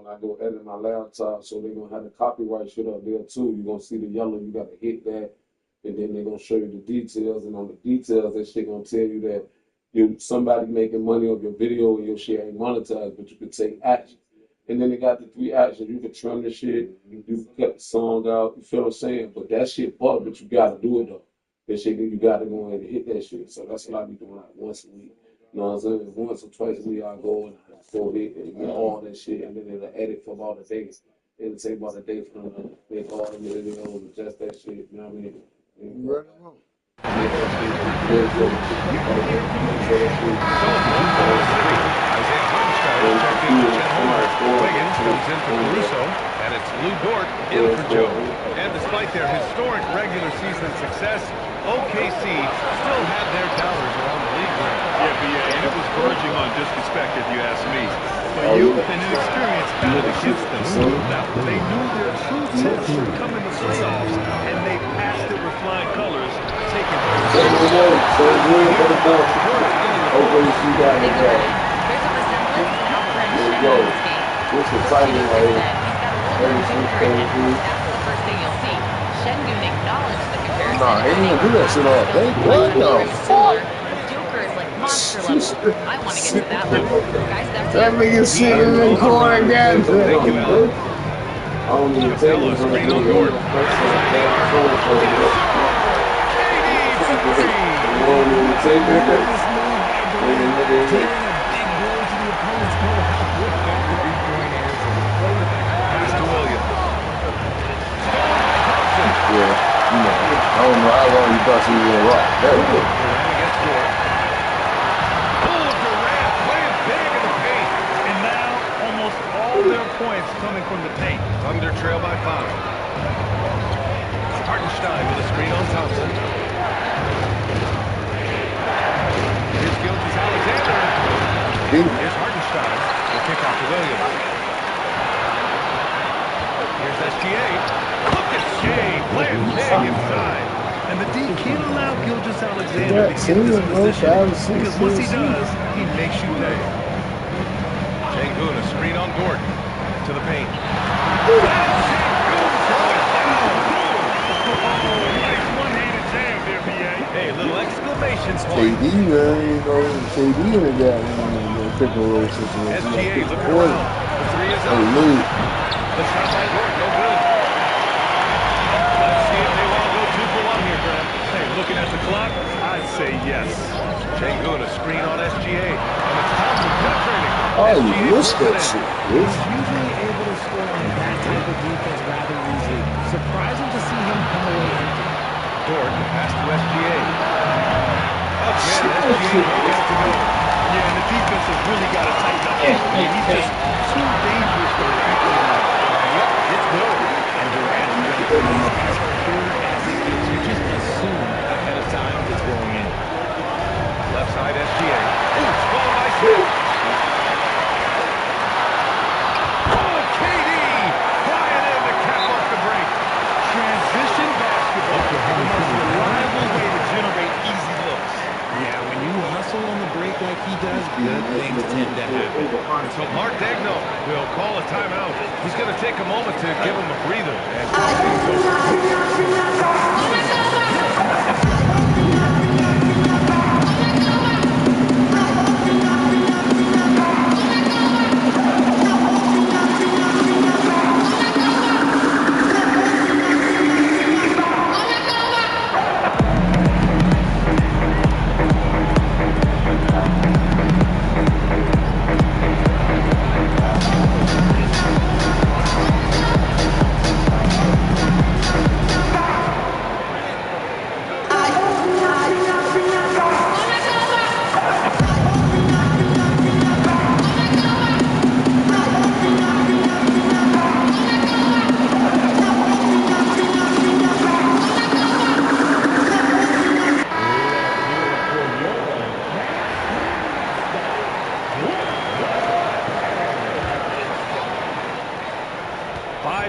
when I go edit my laptop, so they're gonna have the copyright shit up there too. You're gonna see the yellow, you gotta hit that, and then they're gonna show you the details, and on the details, that shit gonna tell you that somebody making money off your video and your shit ain't monetized, but you can take action. And then they got the 3 actions. You can trim the shit, you can cut the song out, you feel what I'm saying? But that shit but you gotta do it though. That shit, you gotta go in and hit that shit. So that's what I be doing like once a week. You know what I'm saying? Once or twice a week I go and go hit and get all that shit, and then it'll edit for about a day. It'll take about a day for them to make all the videos and just that shit, you know what I mean? Right on. Wiggins goes in for Caruso, and it's Lou Dort in for Joe. And despite their historic regular season success, OKC still had their doubters around the league. Yeah, BA, and it was verging on disrespect if you ask me. But youth and inexperience battled against them. They knew their true test would come in the playoffs, and they passed it with flying colors, taking What's the fighting right here? Nah, he ain't gonna do that shit all day. What the fuck? That nigga sitting in the corner, goddamn. I don't even take it from the Lord. Yeah, you know, I don't know how long you thought she was gonna rock. There we go. And now, almost all their points coming from the paint. Thunder trail by 5. Hartenstein with a screen on Thompson. Here's Gilgeous-Alexander. Here's Hartenstein. We'll kick out to Williams. Here's SGA. Look at Shea playing big inside. And the D can't allow Gilgeous-Alexander to get in this position, because once he does, he makes you pay. Sengun, a screen on Gordon. To the paint. Nice one-handed jam there, BA. Hey, little exclamation point. KD, man, you know, KD in the goddamn pick and roll situation. SGA looking around. The 3 is up. Hey, Lou. The shot by Gordon, no good. Let's see if they want to go 2 for 1 here, Graham. Hey, looking at the clock, I'd say yes. Sengun, a screen on SGA. And it's Thompson penetrating. Oh, you missed that shit, bitch. He's usually able to score on that type of defense rather easily. Surprising to see him come away empty. Gordon, pass to SGA. Again, SGA gets to go. Yeah, and the defense has really got to tighten up. He's just too dangerous for the people in there. Yep, it's good. And Durant's going to be as pure as it gets. You just assume ahead of time it's going in. Left side SGA. Ooh, stolen by Smith. Oh, KD! Flying in to cap off the break. Transition basketball, the most reliable way to generate easy looks. Yeah, when you hustle on the break like he does, good things tend to happen. So Mark Daigneault will call a timeout. He's going to take a moment to give him a breather. And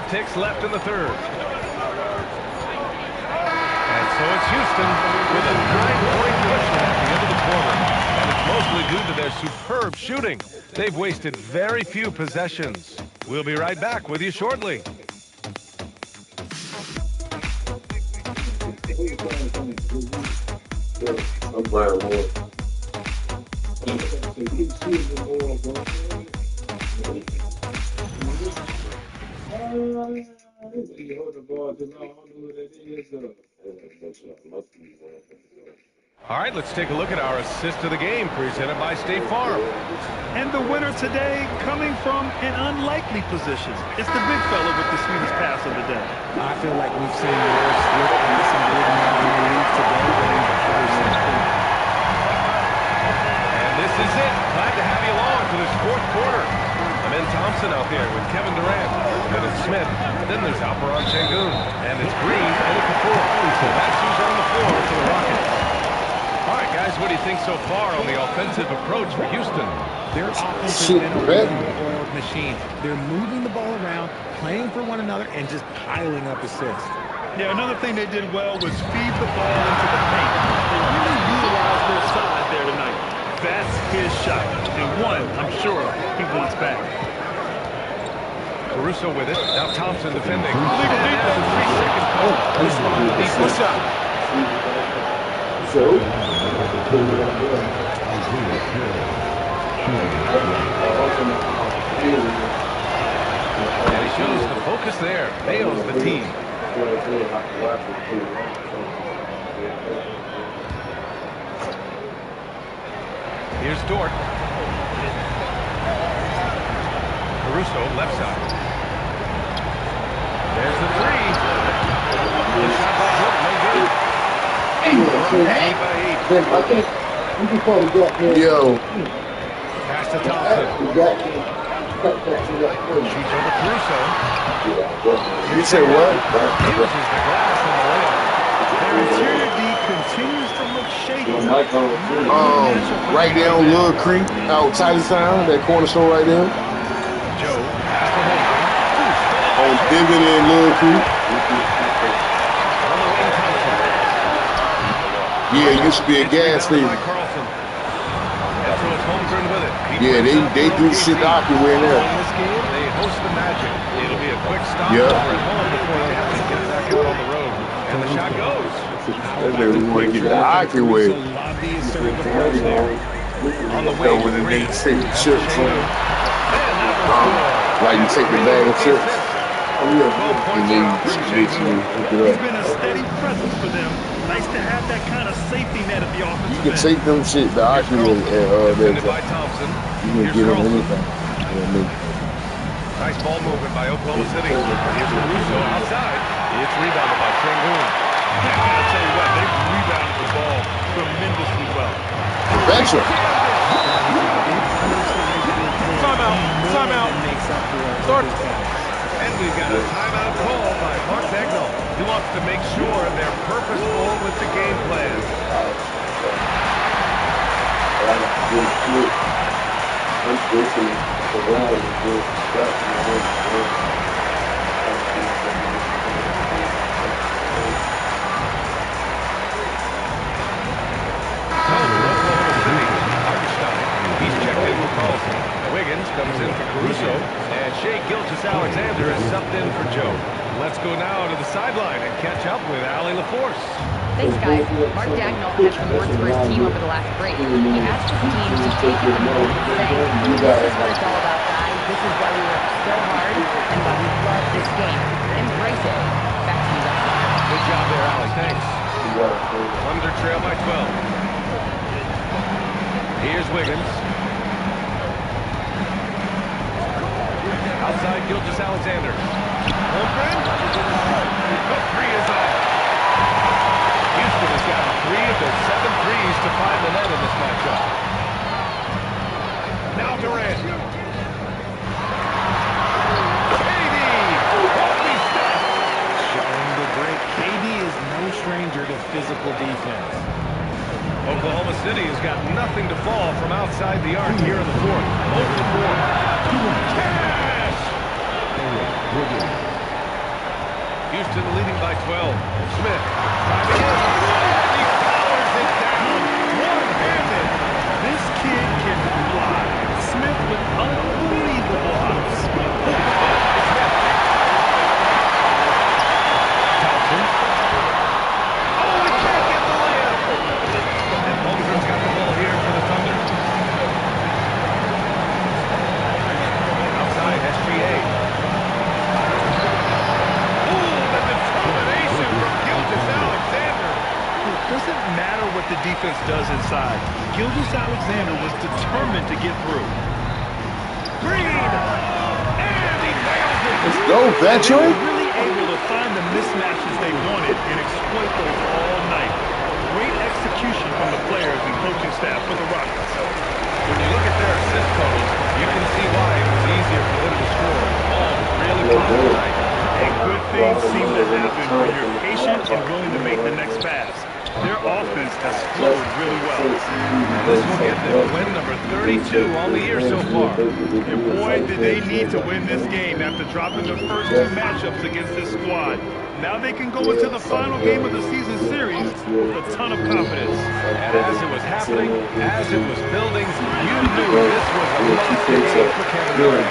ticks left in the third. And so it's Houston with a 9-point cushion at the end of the quarter. And it's mostly due to their superb shooting. They've wasted very few possessions. We'll be right back with you shortly. I'm Brian Moore. All right, let's take a look at our assist of the game presented by State Farm. And the winner today coming from an unlikely position. It's the big fella with the sweetest pass of the day. I feel like we've seen more swift passing big men in the league today than we've ever seen. And this is it. Glad to have you along for this fourth quarter. Amen Thompson out there with Kevin Durant. Then it's Smith. Then there's Alperon Sengun. And it's Green and it's Kapoor. So that's who's on the floor for the Rockets. All right, guys, what do you think so far on the offensive approach for Houston? Their offense has been a well-oiled machine. They're moving the ball around, playing for one another, and just piling up assists. Yeah, another thing they did well was feed the ball into the paint. They really utilized their side there tonight. That's his shot. And one, I'm sure, he wants back. Caruso with it. Now Thompson defending. Legal defense. 3 seconds. This one on the defense shot. So, And he shows the focus there. Nails the team. Here's Dort. Caruso, left side. There's the three. The shot by Dort, no good. 8 by 8. Yo, Pass to Thompson. Shoots over Caruso. you say what? Uses the glass in the layup. Their interior D continues to look shaky. Right there on Lil Creek, out Titus Town, that corner store right there. Joe, pass to Holmgren. On Division and Lil Creek. On the wing, Thompson. Yeah, it used to be a gas Rebounded station. by Carlson. And so it's Holmgren with it. He Yeah, puts up they do OKC. shit the hockey way in there. In this game, they host the Magic. It'll be a quick stop Yeah. over at home before they have to get back out on the road. And the shot goes. That nigga wanna get the hockey way. Love the assertive approach there. On the Go wing, with the Green. niggas take the chips And on. that was Like you take the bag of chips. And then you Green. hook it He's up. been a steady presence for them. Nice to have that kind of safety net at the You offensive can end. take them shit the hockey way and Defended by Thompson. you can Here's get them Carlson. anything. You know what I mean? Nice ball movement by Oklahoma City. Here's Caruso outside. It's rebounded by Sengun. I'll tell you what, they've rebounded the ball tremendously well. Betcha. Timeout. Makes up for Start. And we've got a timeout call by Mark Dagnall. He wants to make sure they're purposeful with the game plan. He's checked in for Carlson. Wiggins comes in for Caruso. And Shai Gilgeous-Alexander is subbed in for Joe. Let's go now to the sideline and catch up with Allie LaForce. Thanks, guys. Mark Dagnall had some words for his team over the last break. He asked his team to take it to the moment, saying, "This is what it's all about, guys. This is why we work so hard and why we love this game. Embrace it." Back to you guys. Good job there, Allie. Thanks. Under trail by 12. Here's Wiggins. Outside Gilgeous-Alexander. Holmgren. The three is up. Houston has got 3 of their 7 threes to find the net in this matchup. Now Durant. KD. Holy stuff. Showing the break. KD is no stranger to physical defense. Oklahoma City has got nothing to fall from outside the arc here in the fourth. 0 for 4. Cash! Houston leading by 12. Smith driving in. He powers it down. One-handed. This kid can fly. Smith with unbelievable hops. Gilgeous-Alexander was determined to get through. Green! And he nails it! Let's go, They veteran. were really able to find the mismatches they wanted and exploit those all night. Great execution from the players and coaching staff for the Rockets. When you look at their assist totals, you can see why it was easier for them to score. All really close tonight. And good things seem to happen when you're patient and willing to make the next pass. Their offense has flowed really well. This will give them win number 32 on the year so far. And boy, did they need to win this game after dropping the first two matchups against this squad. Now they can go into the final game of the season series with a ton of confidence. And as it was happening, as it was building, you knew this was a must-win game for Kevin Durant.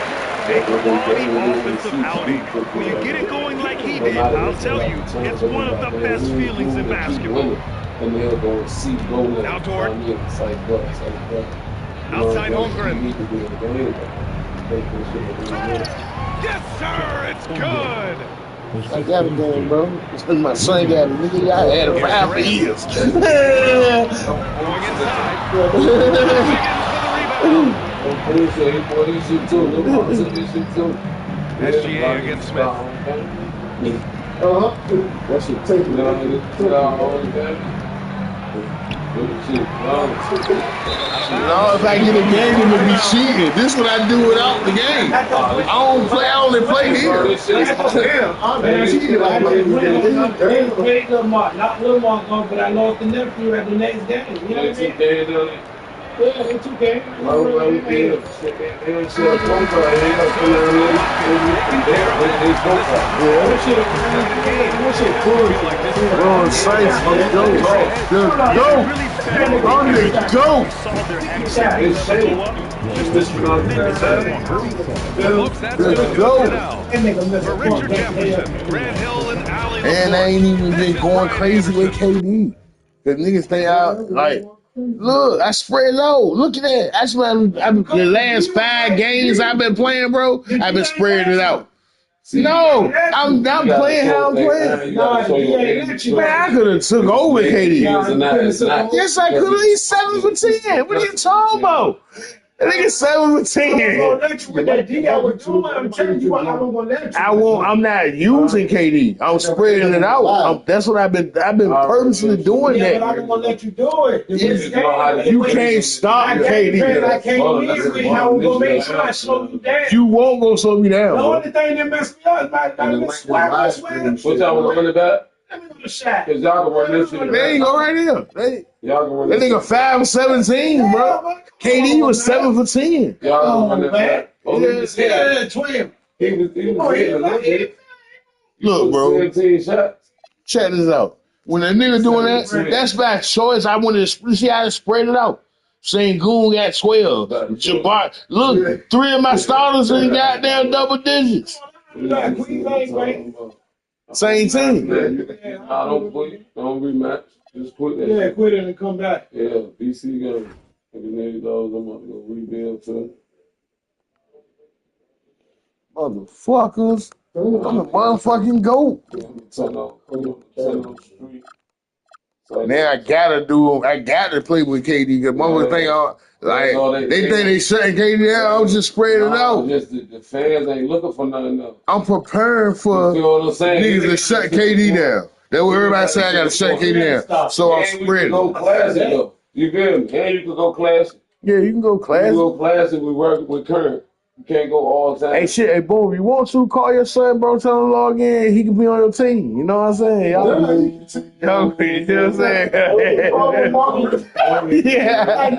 A quality offensive outing. When you get it going like he did, I'll tell you, it's one of the best feelings in basketball. And they'll go and see goal. Now, Dort. Outside Outside Holmgren. Yes, sir, it's good. I got a game, bro. My son got it. Nigga, I had it for half a year. Going inside. SGA against Smith. That should take it No, if I get a game, it would be cheating. This is what I do without the game. I don't play, I only play here. Not Little Mark, but I lost the nephew at the next game. You know what I mean? Yeah, it's okay. Ron Sites, let's go. Let's go. On the go. Let's go. For Richard Jefferson, Grant Hill, and Allie. And I ain't even been going crazy with KD. The niggas stay out like, look, I spread low. Look at that. That's what the last 5 games I've been playing, bro. I've been spreading it out. No, I'm not playing how I'm playing. Man, I could have took over KD. Yes, I could have. He's 7 for 10. What are you talking about? That nigga 7 for 10. I'm not using KD. I'm spreading it out. That's what I've been purposely doing that. I don't want to let you do it. You can't stop KD. I can't win. I will go make sure I slow you down. You won't go slow me The down. only thing that messed me up is my swear. What y'all want to run it back? Let me go to shot. Cause y'all can run this shit. They ain't go right here. Y'all can run That this nigga 5 for 17, bro. KD was 7 for 10. Y'all can run this back. Yeah, 12. He was hitting a little bit. Look, bro. 17 shots. Check this out. When a nigga doing that, that's by choice. I wanted to see how to spread it out. Sengun got 12. Jabbar, look, 3 of my starters in goddamn double digits. Same team. Don't quit. Don't rematch. Just quit that. Yeah, quit it and come back. Yeah, BC got $1 million. I'm about to go rebuild too. Motherfuckers. I'm a motherfucking goat. 10 Street. So Now I gotta play with KD because motherfuckers think they think they shutting KD out. I'm just spreading it out. Just the fans ain't looking for nothing else. I'm preparing for You feel what I'm saying? niggas to shut KD down. That's what everybody say. I gotta shut KD down. So I'm And we can spreading. go classic though. You feel me? And you can go classic. Yeah, you can go You can class. go classic. We work with current. You can't go all the time. Hey, shit, hey, boom, if you want to, call your son, bro, tell him to log in. He can be on your team. You know what I'm saying? Y'all, you know what I'm saying? Yeah.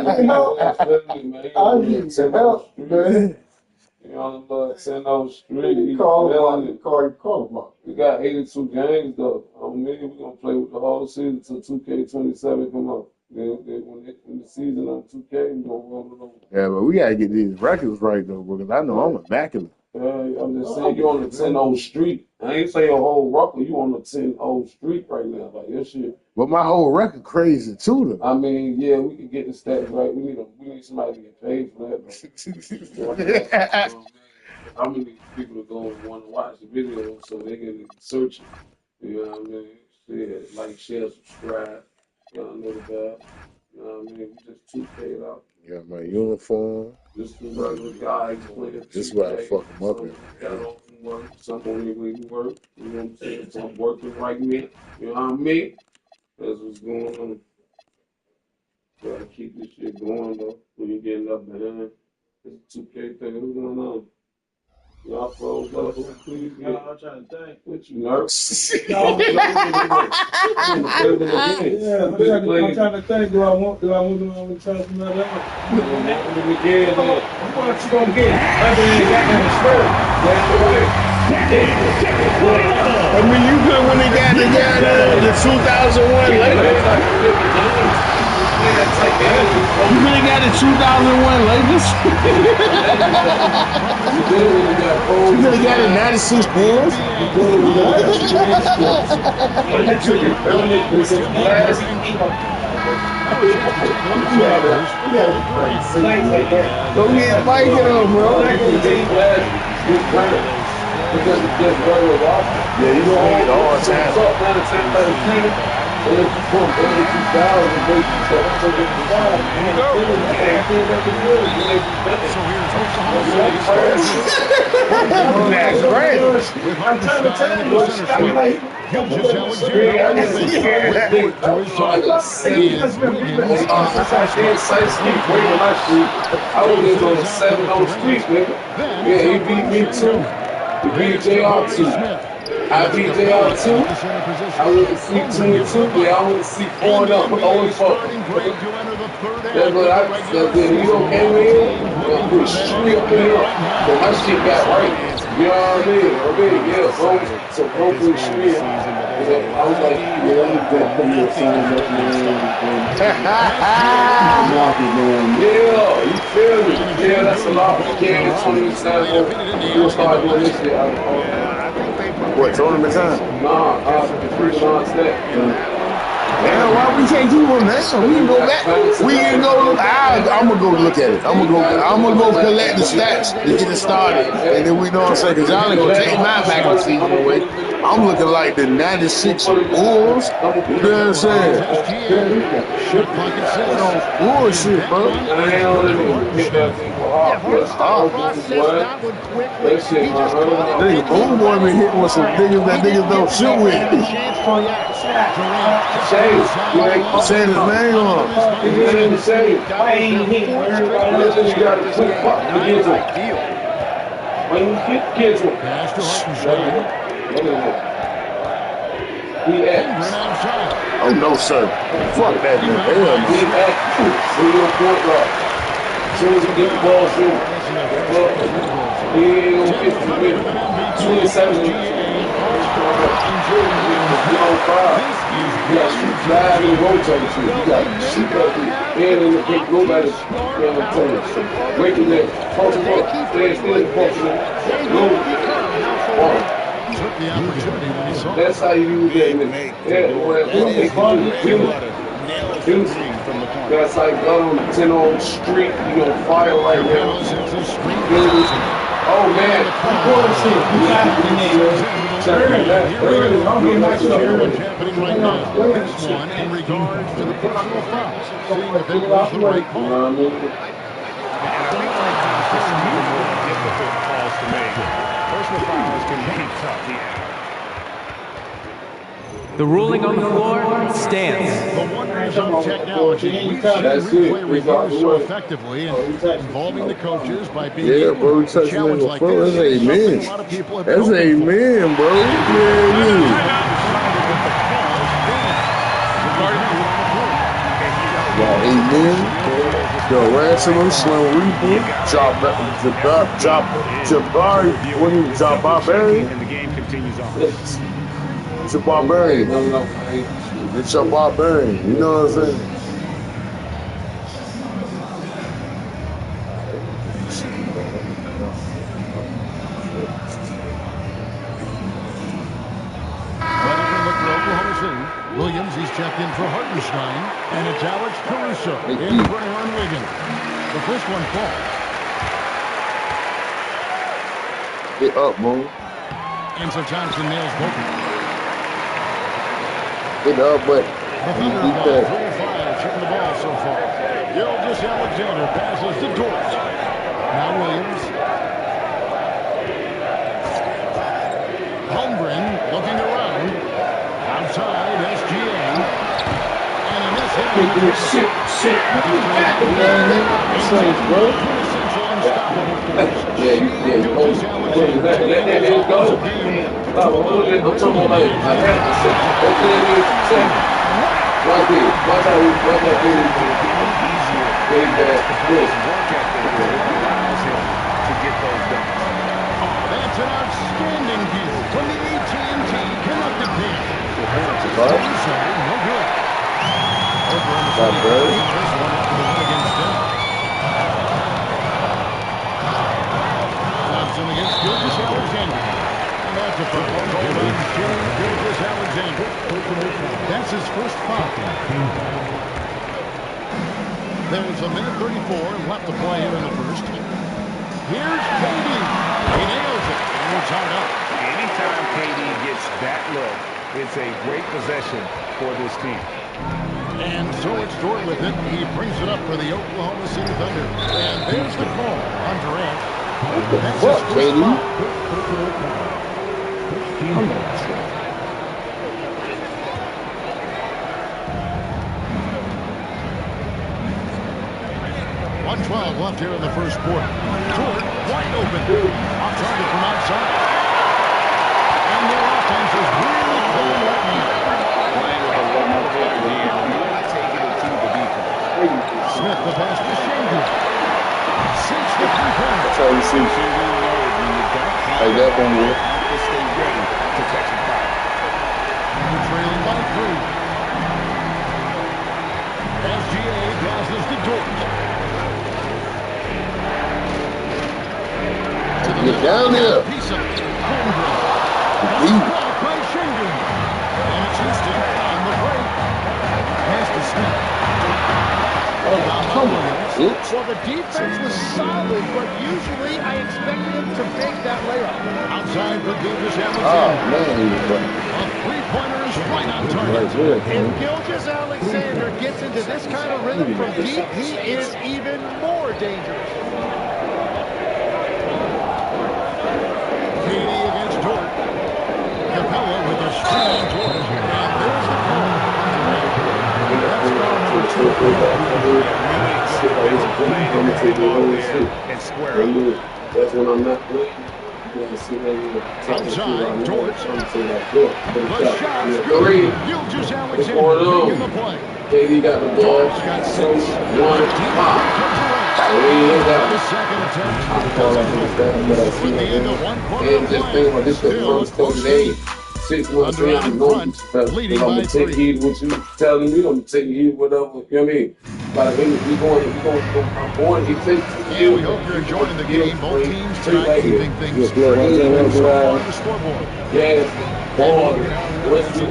You know, send those street. Call. We got 82 games though. We're gonna play with the whole season till 2K27 come out. Then when the season on 2K, we're gonna roll it over. Yeah, but we gotta get these records right though, because I know I'm immaculate. I'm just saying you on the 10-0 street. I ain't saying a whole record. You on the 10-0 street right now, like your shit. But my whole record crazy too though. I mean, yeah, we can get the stats right. We need somebody to get paid for that. How many people are going to want to watch the video so they can search it? You know what I mean? Yeah, like, share, subscribe. Y'all know the bad. You know what I mean? We just 2K'd out. Yeah, my uniform. Just the regular guys playing. This is why I fuck them up Some every got day. off from work. Some on their way to work. You know what I'm saying? Some working right now. You know what I mean? That's what's going on. Gotta keep this shit going though. When you getting up behind. It's a 2K thing. What's going on? Y'all froze up. Please, I'm trying to think. what you nervous? No, I'm yeah, trying I'm trying to think. Do I want to try somebody else? What you gonna get? Other than goddamn spirit. I mean, you could when they got the 2001 Lakers. You really got the 2001 Lakers. You really got the 96 Bulls. Go get Mike it on, bro. Because it's just regular water. Yeah, you don't need all the time. So, 10, 13, and if you put early 2000, and late 2005, That's great. I'm trying to tell you. I'm like, Just Alexander. I was just on the 7 on the street, nigga. Yeah, he beat me too. He beat JR2. I beat JR2. I went to see 2 and 2. Yeah, I went to see 4 and up. Only fuck. That's what I said. You don't came in here, and put street up in here. But my shit got right. You know what I mean? Yeah, bro. So bro put street. I was like, yeah, let me go put your sign up, man. Yeah, you feel me? Yeah, that's a lot. Yeah, 20 times. We'll start doing this shit. What, tournament time? Nah, non-step. Damn, why we can't keep on that? We can go back. We can go. I'm gonna go look at it. I'm gonna go collect the stats to get it started, and then we know what I'm saying. Cause y'all ain't take my back in season away. I'm looking like the '96 Bulls. You know what I'm saying? Bullshit, bro. Nigga, Boom Boy been hitting with some niggas that niggas don't shoot with. Saying his name on. why ain't he? Everybody else You got to put fuck against him. When you get kids with Oh no, sir. Fuck that nigga. Hell no. point guard. As soon as he get the ball, he ain't gonna get to win. 27. You on 5. You got to shoot 5 and rotate you. You got to shoot that and in the big nobody. You know what I'm saying? Breaking that. Post him up. Stand still. Post him up. That's how you use that. That's like on 10 on the street, you gonna fire right now. Oh man, bullshit. You got in regards to the personal fouls, seeing if it was the right call. And I think sometimes this is even more difficult calls to make. Personal fouls can be tough, yeah. The ruling on the floor stands. The wonders of technology. We've seen replay reviews so effectively and involving the coaches by being able to challenge like this. That's amen. A lot of people have That's amen, bro. Yeah, amen. The Ransom, Slim Reaper, Jabari, what is it, Jabari? And the game continues on. It's a barbarian. It's a barbarian. You know what I'm saying? Williams, he's checked in for Hartenstein, and it's Alex Caruso in for Aaron Wiggins. The first one falls. Get up, Mo. And so Thompson nails Booker. Get up, but The Thunder by 3 of 5 touching the ball so far. Gilgeous Alexander passes to Dort. Now Williams. Holmgren looking around. Outside SGA. And in this hit, shit. Let that hit go. I'm talking about like a half a second. Right there. Watch how he to get those done. That's an outstanding view from the AT&T Connected Pin. No good. Oklahoma City beat this one after the win against Denver. Thompson against Gilgeous Alexander. And that's a foul called on Gilgeous Alexander. That's his first foul. There's a minute 34 left to play here in the first. Here's KD. He nails it. And we're tied up. Anytime KD gets that look, it's a great possession for this team. And so it's Dort with it. He brings it up for the Oklahoma City Thunder. And there's the call on Durant. That's his first foul. 1:12 left here in the first quarter. Dort wide open. Off target from outside. And their offense is really playing right now. Playing with a lot of energy and really taking it to the defense. Smith the pass to Shingu. Sinks the three-pointer. That's how you see. Like that one here. To stay ready to catch the foul. They're trailing by 3. SGA passes to Dort. Get down there. Piece of Holmgren. By Shingu. And it's Houston on the break. Pass to Smith. Come on. Well, the defense was solid, but usually I expected him to make that layup. Outside for Gilgeous Oh, Alexander. man, he was right. A three-pointer is right on target. If Gilgeous Alexander gets into this kind of rhythm from deep, he is even more dangerous. KD against Dort. Capella with a screen on Dort. And there's the call. That's And square up. That's when I'm not playing. Outside, Dort. The shot's Three. good. Gilgeous Alexander making the play. KD got the ball. Dort's got 6. 1 pop. The second attempt. With the end of one quarter of play. This is the first 30 days. 6 months in, I'm going to take heed what you telling me. I'm going to take heed whatever. You know what I mean? By the way, I'm going to take And we hope you're enjoying the game. Both teams tonight keeping things pretty even so far on the scoreboard. Yes, ball. Next week,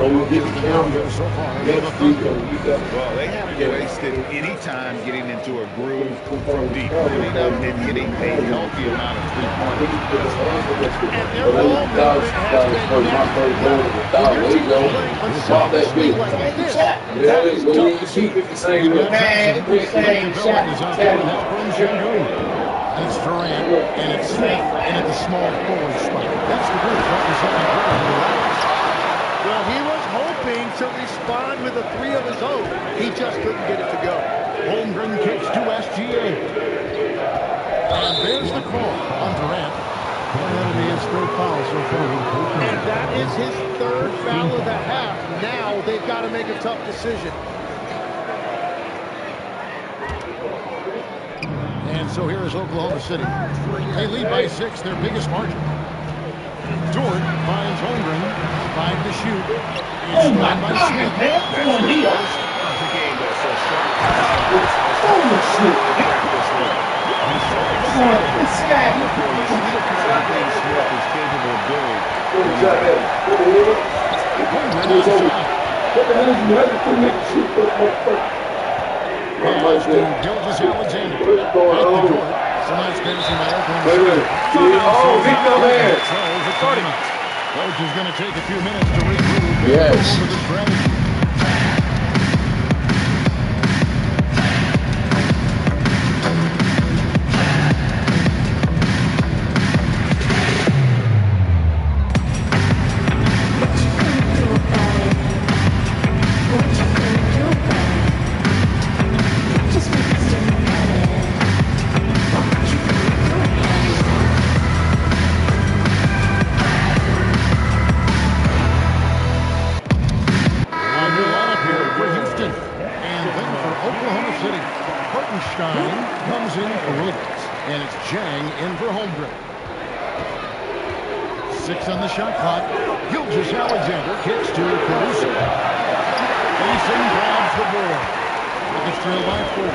Well, they haven't wasted any time getting into a groove from deep, pulling up and hitting a healthy amount of three-pointers. And their ball movement has been natural. When your team is playing consistently like this, that is tough to see. And it's Durant, and it's Smith, and at the small forward spot. That's the group representing Brooklyn. Well, he was hoping to respond with a 3 of his own. He just couldn't get it to go. Holmgren kicks to SGA. And there's the call on Durant. That'll be his third foul so far. And that is his third foul of the half. Now they've got to make a tough decision. And so here is Oklahoma City. They lead by 6, their biggest margin. Dort finds Holmgren. 5 to shoot. It's won by Smith. That's the first of the game that's so strong. Smith is capable of doing. Pass to Gilgeous Alexander. Back to Dort. Some nice finishing by Oklahoma. Oh, Victor there. Coach is going to take a few minutes to regroup and Yes. go over the strategy. And it's Jang in for Holmgren. 6 on the shot clock. Gilgeous Alexander kicks to Caruso. Eason grabs the board. Rockets trail by 4.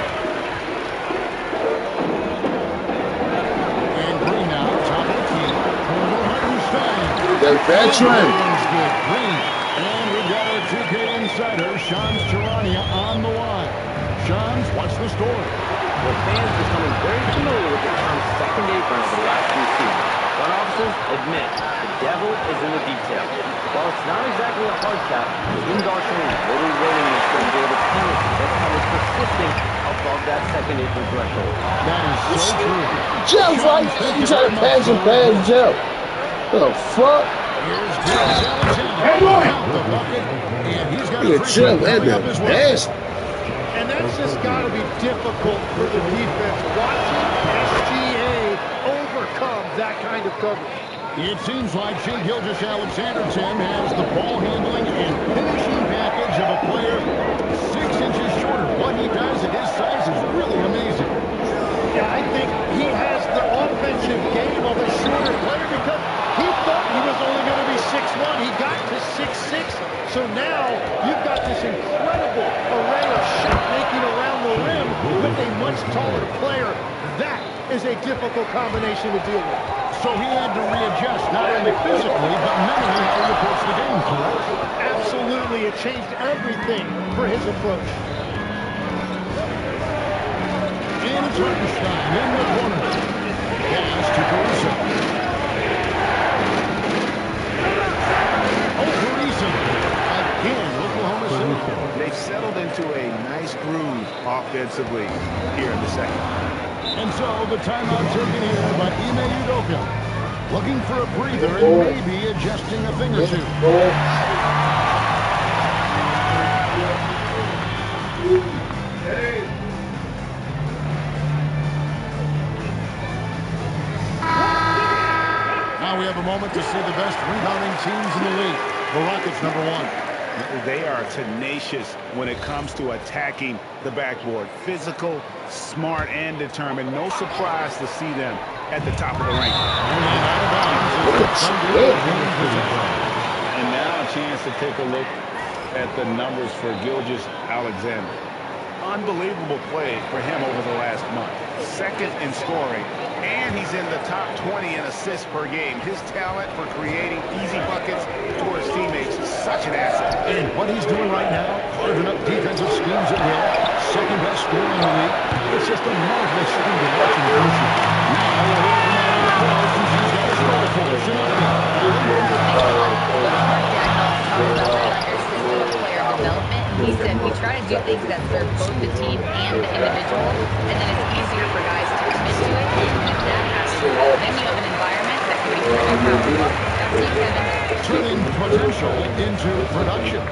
And Green now, top of the key. Over Hartenstein. The veteran. One's good. Green. And we've got our 2K insider, Shams Charania, on the line. Shams, what's the story? With fans becoming very familiar with the term second apron over the last few seasons, front offices admit the devil is in the details. While it's not exactly a hard cap, Jim Darshall is literally rolling this to avoid a penalty that covers persisting above that second apron threshold. That is so true. Jeff's like, you trying to pass him past Jeff. The fuck? Here's Gilgeous Alexander. Count the bucket. And he's got a Look at free throw Jeff at coming the up as well. best. And that's just got to be difficult for the defense. Watching SGA overcome that kind of coverage. It seems like Shai Gilgeous-Alexander, Tim, has the ball handling and finishing package of a player 6 inches shorter. What he does at his size is really amazing. Yeah, I think he has the offensive game of a shorter player because he thought he was only going to be 6'1". He got to 6'6". So now you've got this incredible array of shot making around the rim with a much taller player. That is a difficult combination to deal with. So he had to readjust, not only physically, but mentally how he approached the game, correct? Absolutely. It changed everything for his approach. And it's Hartenstein in the corner. Pass to Caruso. Over Eason. Again, Oklahoma City. They've settled into a nice groove offensively here in the second. And so the timeout taken here by Ime Udoka. Looking for a breather and maybe adjusting a thing or two. Now we have a moment to see the best rebounding teams in the league. The Rockets, #1. They are tenacious when it comes to attacking the backboard. Physical, smart, and determined. No surprise to see them at the top of the rank. And now a chance to take a look at the numbers for Gilgeous Alexander. Unbelievable play for him over the last month. Second in scoring, and he's in the top 20 in assists per game. His talent for creating easy buckets for his teammates is such an asset. And what he's doing right now, carving up defensive schemes at will, second best scorer in the league. It's just a marvelous thing to watch in person. Now we'll hear from our applause since he's got a score for us. He said we try to do things that serve both the team and the individual, and then it's easier for guys to commit to it. And if that happens, then you have an environment that can be pretty powerful. Back to you, Kevin. Turning potential into production.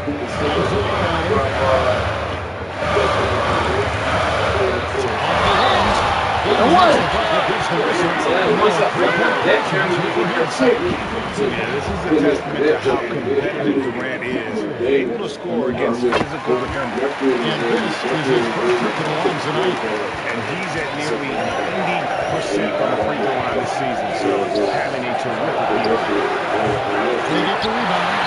Yeah, this is a testament to how competitive Durant is. Able to score against physical defenders. And this is his first trip to the line tonight. And he's at nearly 90% on the free throw line this season. So having a terrific year. They get the rebound.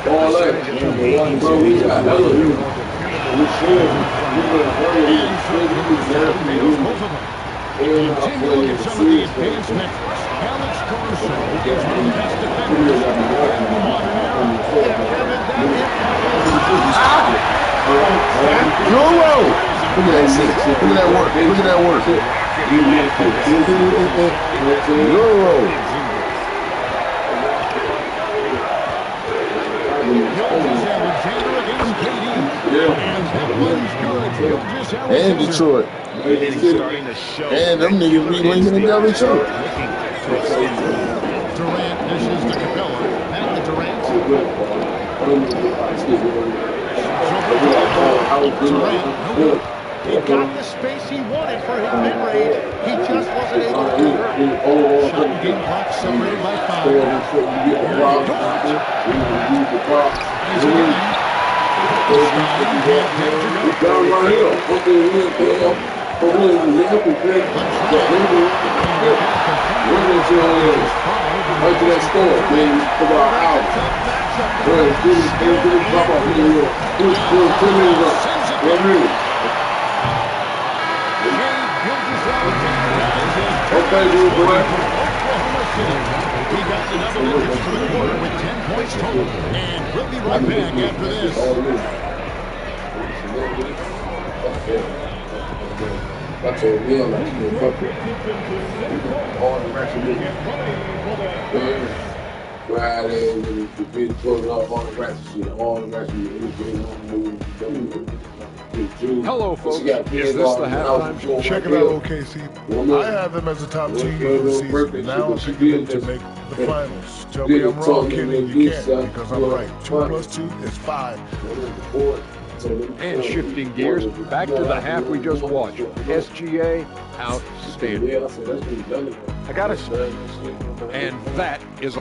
All that, bro, we got hella Continue to look at some of the advanced metrics. Alex Caruso is one of the best defenders in the modern era. Euro! Look at that shit. Look at that work. Look at that work. Euro! And Detroit. And them niggas be linking together too. Durant dishes to Capella. Back to Durant. Durant, no good. He got the space he wanted for his mid-range. He just wasn't able to convert. Shot and game clock separated by 5. Here's Dort. He's again. Stein can't get it to go. Down right here. Right to that score, man. For about an hour. Right, this drop off here. Push 10 minutes up. 1 minute. Okay, good boy. He got the double digits for the quarter with 10 points total. And we'll be right back after this. That's a real like all the rest of it. Friday, the bitch pulling up all the rest of shit, all the rest of it. Hello, folks. Is this the halftime show? Check it out, OKC. I have them as the top team of the season. Now I'm picking them to make the finals. Tell me I'm wrong, Kenny. You can't, because I'm right. 2 plus 2 is 5. And shifting gears, back to the half we just watched. SGA, outstanding. I gotta say, and that is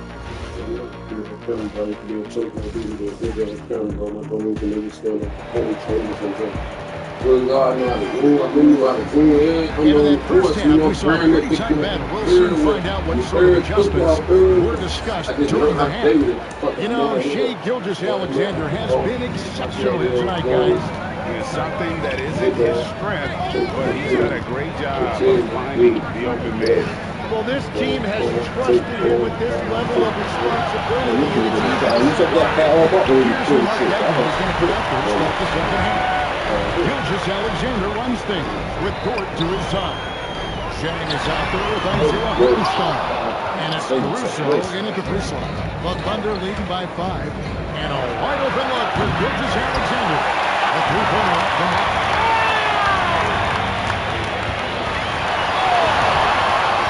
In that first half, we saw a pretty tight battle. We'll soon find out what sort of adjustments were discussed during the half. You know, Shai Gilgeous-Alexander has been exceptional tonight, guys. It's something that isn't his strength, but he's done a great job of finding the open man. Well, this team has trusted him with this level of responsibility. Here's what Mike Aguirre is going to put out there to start the second half. Gilgeous-Alexander runs things with Dort to his side. Shang is out there with Isaiah Hartenstein. And it's Caruso into the free slot. The Thunder leading by 5. And a wide open look for Gilgeous-Alexander. A three-pointer off the mark.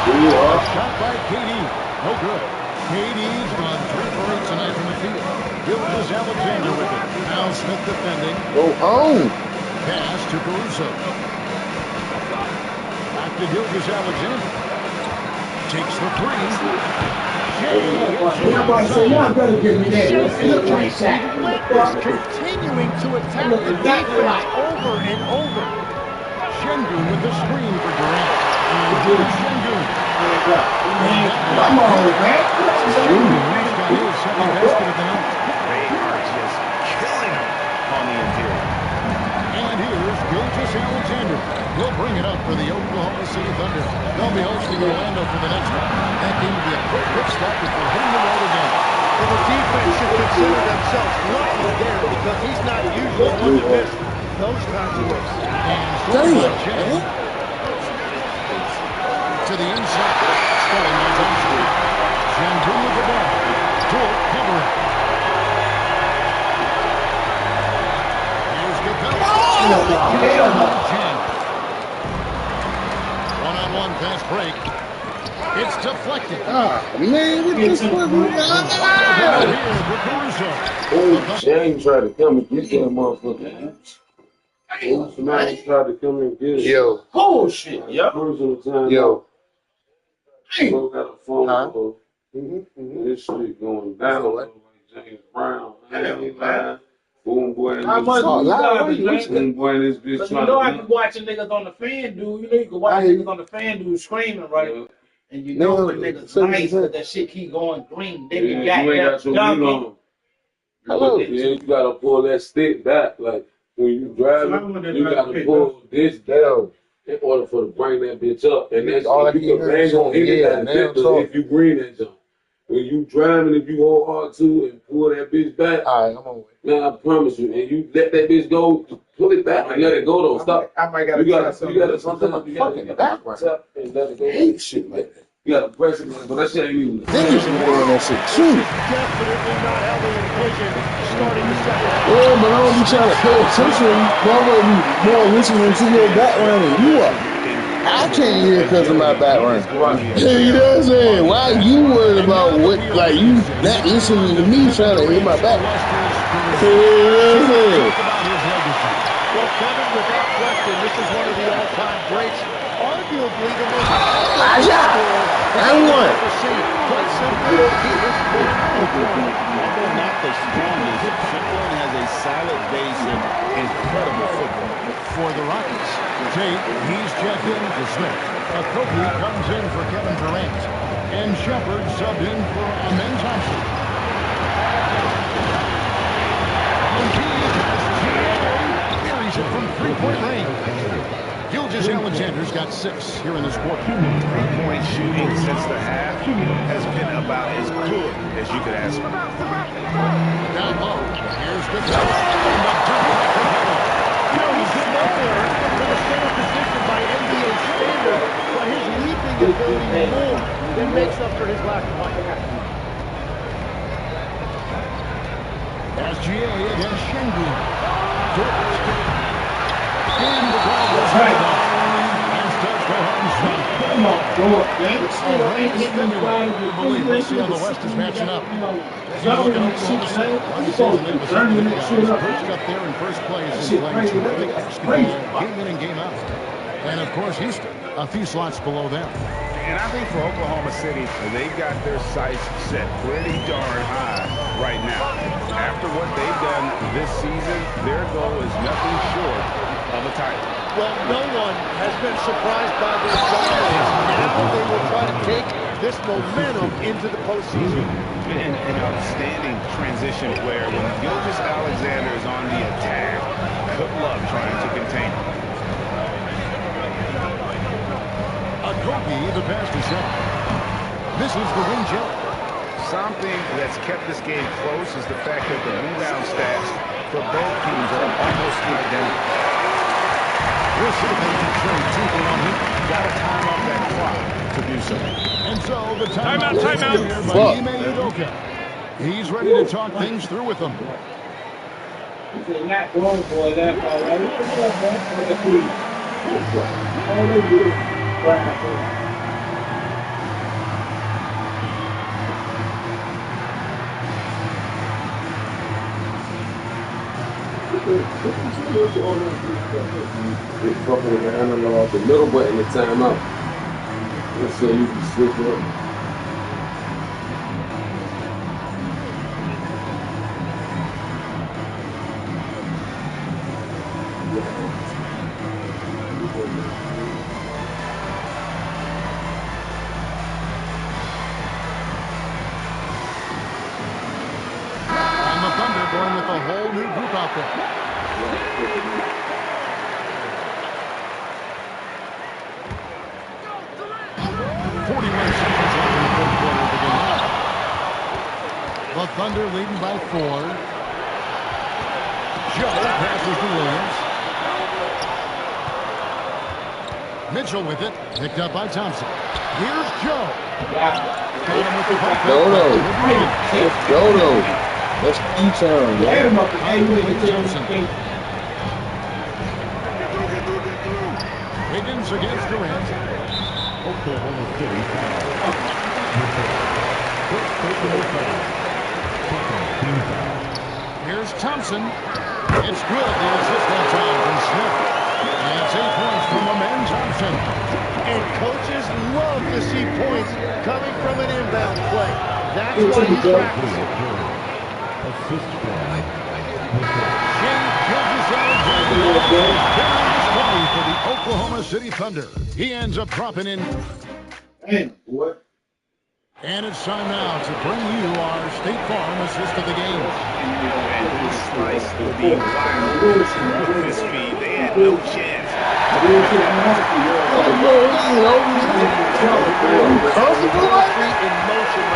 Shot by KD. No good. KD's gone 3 for 8 tonight from the field. Gilgeous-Alexander with it. Now Smith defending. Pass to Caruso. Back to Gilgeous-Alexander. Takes the three. Continuing to attack the defense over and over. Şengün with the screen for Durant. Şengün. Come on, man. He's got his second basket of the night. They are just killing him on the interior. And here's Gilgeous-Alexander. He'll bring it up for the Oklahoma City Thunder. They'll be hosting Orlando for the next one. That game will be a quick stop before hitting the road again. Well, the defense should consider themselves lucky there because he's not usually one to miss those kinds of looks. And to the inside. Starting by Johnson. Şengün with the ball. Dort covering. One-on-one fast break. It's deflected. Man, what this one? Oh, Shane tried to come and get that motherfucker. Somebody tried to come and get it. Yo. Bullshit, yo. Bro got a phone call. This shit going down like James Brown. Boom boy, How much boom boy, this bitch But you trying know I to be watching niggas on the fan, dude. You know you can watch niggas on the fan, dude, screaming, right? Yeah. And you know when niggas nice because that shit keep going green. They be you ain't got your goddamn wheel on. Hello. Yeah, you gotta pull that stick back. Like when you drive, you gotta pull this down in order for to bring that bitch up. And that's all you can bang on anything if you green that jump. When you driving, if you hold hard to and pull that bitch back, all right, I'm on. Man, I promise you, and you let that bitch go, pull it back and let it go though. Stop. I might gotta you gotta sometimes you gotta tap and let it go. Hate shit like that. You gotta press it, but that shit ain't even. Niggas should be on that shit too. Definitely not having a vision starting the second half. Yeah, but I don't be trying to pay attention. I'm gonna be more listening to your background than you are. I can't hear because of my background. You know what I'm saying? Why you worried about what, like, you not listening to me trying to hear my back? You know what I'm saying? Well, Kevin, with without question, this is one of the all-time greats. Arguably the most epic score And one. ever seen. Quite simply, he was born to perform. Although not the strongest, Chamberlain has a solid base and incredible football. For the Rockets, Tate, he's checked in for Smith. Kobe comes in for Kevin Durant. And Shepard subbed in for Amen Thompson. And he has carries it from three-point range. Gilgeous Alexander's got 6 here in this quarter. Three-point shooting since the half has been about as good as you could ask for. Down low. Here's the top. You know, he's smaller for the center position by NBA standards, but his leaping ability more than makes up for his lack of height. SGA against Shingu. And the ball goes right off. And starts to home. Come on, go up, man. Let's see how the West is matching up. As you look at Oklahoma City, one season they was perched up there in first place and playing terrific basketball game in and game out. And of course, Houston, a few slots below them. And I think for Oklahoma City, they've got their sights set pretty darn high right now. After what they've done this season, their goal is nothing short of a title. Well, no one has been surprised by their dominance. Now they will try to take this momentum into the postseason. An outstanding transition player. When Gilgeous Alexander is on the attack, good luck trying to contain him. Kobe, the pass to Shepard. This is the win jump. Something that's kept this game close is the fact that the rebound stats for both teams are almost identical. We'll see if they can trade deeper on him. Got to time up that clock to do so. And so the timeout here by Ime Udoka. He's ready to talk things through with them. They're not going for that far, right? All they do is It's fucking with the analog, the middle button, the timeout. Let's say you can switch up. And the Thunder going with a whole new group out there. 41 seconds left in the fourth quarter of the game. The Thunder leading by 4. Joe passes to Williams. Mitchell with it, picked up by Thompson. Here's Joe. Got him with the ball. Dodo. That's E-turn. Wiggins against Durant. Oklahoma City. Here's Thompson. It's good. The assist that time from Smith. And it's 8 points from Amen Thompson. And coaches love to see points coming from an inbound play. That's why you practice it. Assist For the Oklahoma City Thunder. He ends up dropping in. Hey, what? And it's time now to bring you our State Farm assist of the game. And Slice being wild with this speed, they had no chance.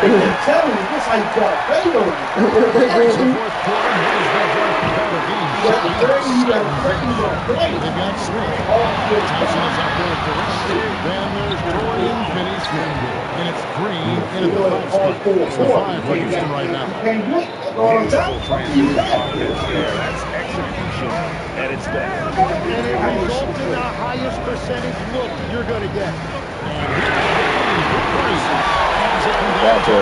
I'm telling you, this how you got a fade on They've got Smith. Thompson is out there with Durant. Then there's Dorian Finney-Smith. And it's Green in at the 5 spot. It's the 5 for Houston right now. Beautiful transition offense there. That's execution at its best. And it results in the highest percentage look you're going to get. And here's Gotcha.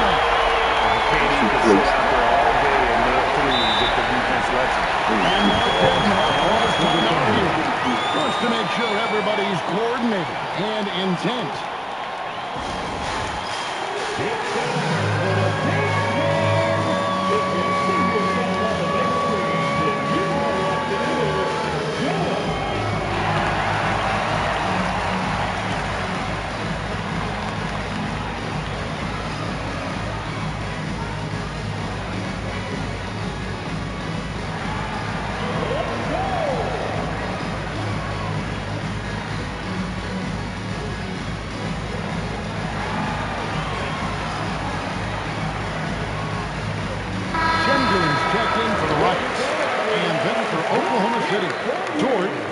KD could sit out there all day and nail threes if the defense lets him. and now, almost to the Everybody's coordinated and intent.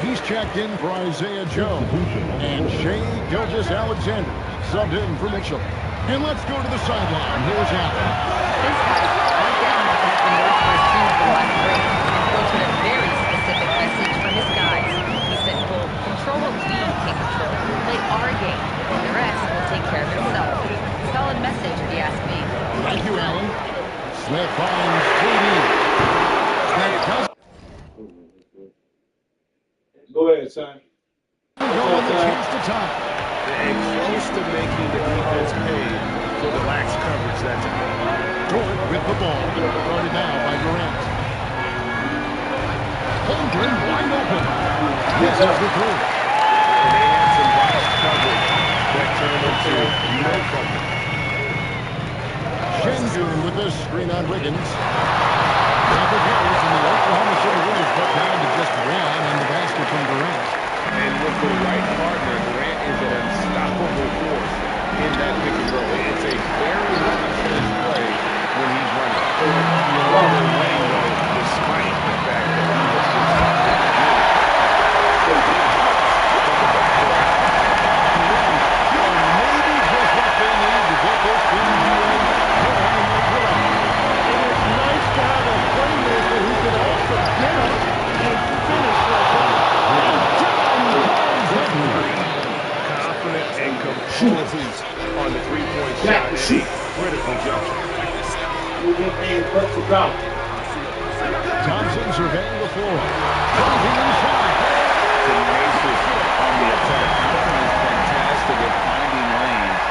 He's checked in for Isaiah Joe. And Shea Gilgeous-Alexander subbed in for Mitchell. And let's go to the sideline. Here's Allen. This guy's Mark Dagnall has been worked for his team for the last break. Coach had a very specific message for his guys. He said, quote, control what we can control. Play our game. And the rest will take care of itself. Solid message, if you ask me. Thank you, Allen. Smith finds JD. Go ahead, son. Going the chance to tie. And close to making the defense pay for the lax coverage that time. Dort with the ball. Guarded now by Durant. Holmgren wide open. This is the through. And they had some box coverage that turned into no coverage. Şengün with the screen on Wiggins. Number goes, and the Oklahoma City Warriors cut down to just one, and the basket from Durant. And with the right partner, Durant is an unstoppable force in that pick and roll. It's a very high-percentage play when he's running. Winning, though, despite the fact that he was just maybe just what they need to get this team going. Nice to have a playmaker who can also get up and finish like that. confident and composed on the three-point shot. Critical juncture. Thompson surveying the floor. Driving inside. Tenacious on the attack. Thompson is fantastic at finding lanes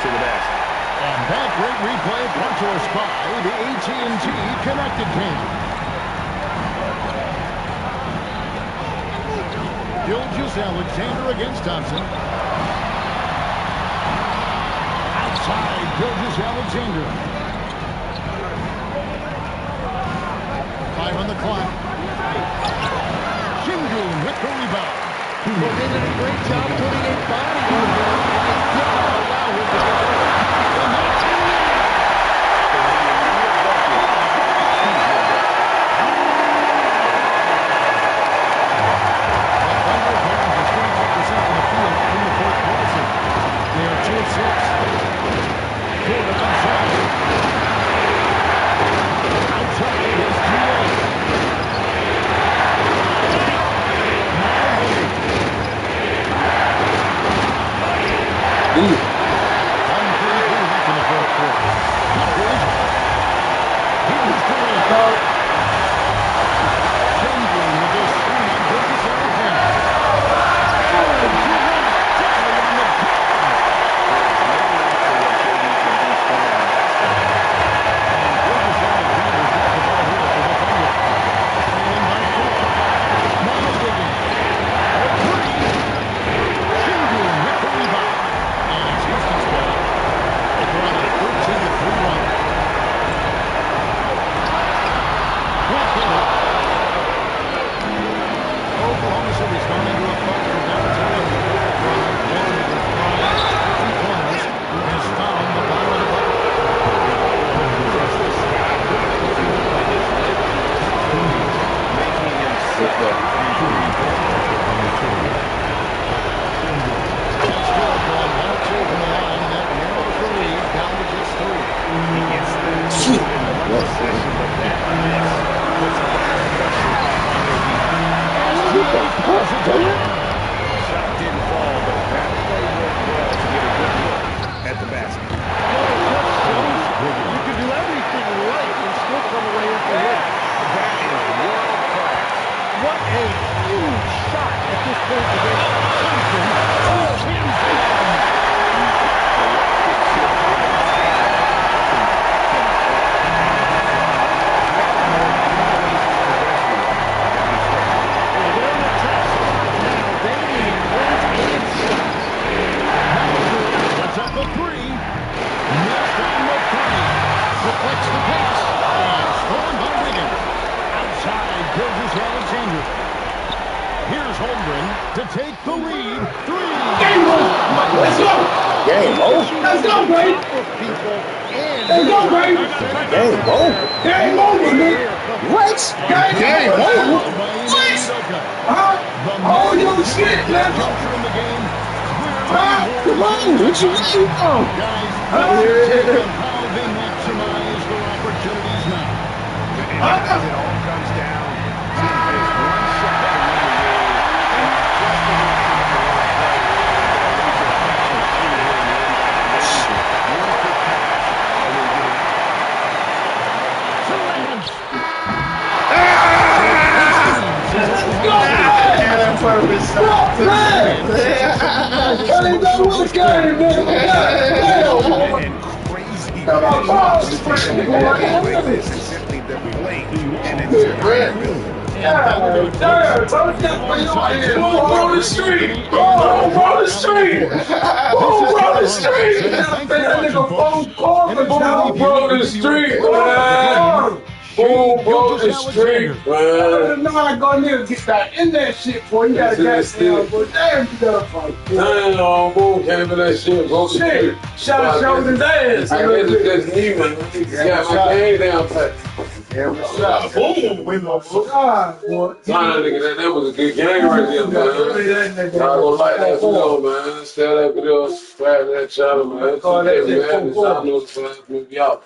to the basket. And that great replay brought to us by the AT&T Connected Team. Gilgeous-Alexander against Thompson. Outside, Gilgeous-Alexander. 5 on the clock. Şengün with the rebound. Well, they did a great job putting a body on him and did not allow him to get away. They are 2 of 6. Gordon outside. Outside is Durant. What a huge shot at this point in the game. To take the lead, 3. Game over. Let's go. Game over. Let's go, Brady. Let's go, Brady. Game over. Game over, man. What? Game over? What? Huh? Hold your shit, nigga. Huh? Come on, what you waiting for? Huh? How they maximize their opportunities now. As it all comes down, team has 1 shot to win the game. This is simply the play, and it's roll the street! Roll the street! Roll the street! That nigga phone call for John. Roll the street, man! Boom, blow the street, man! No, I go in there and get that in that shit, boy. You gotta get that boy. Damn, you gotta fight. Damn, boom, came in that shit, bro. Shit, shot shoulders ass. I guess it's just me, man. Yeah, my game down pat. Boom, with my God, boy. Nah, nigga, that was a good game right there, man. I gonna like that video, man. Stay that video, subscribe to that channel, man. Call that shit, man. Y'all know what's going on.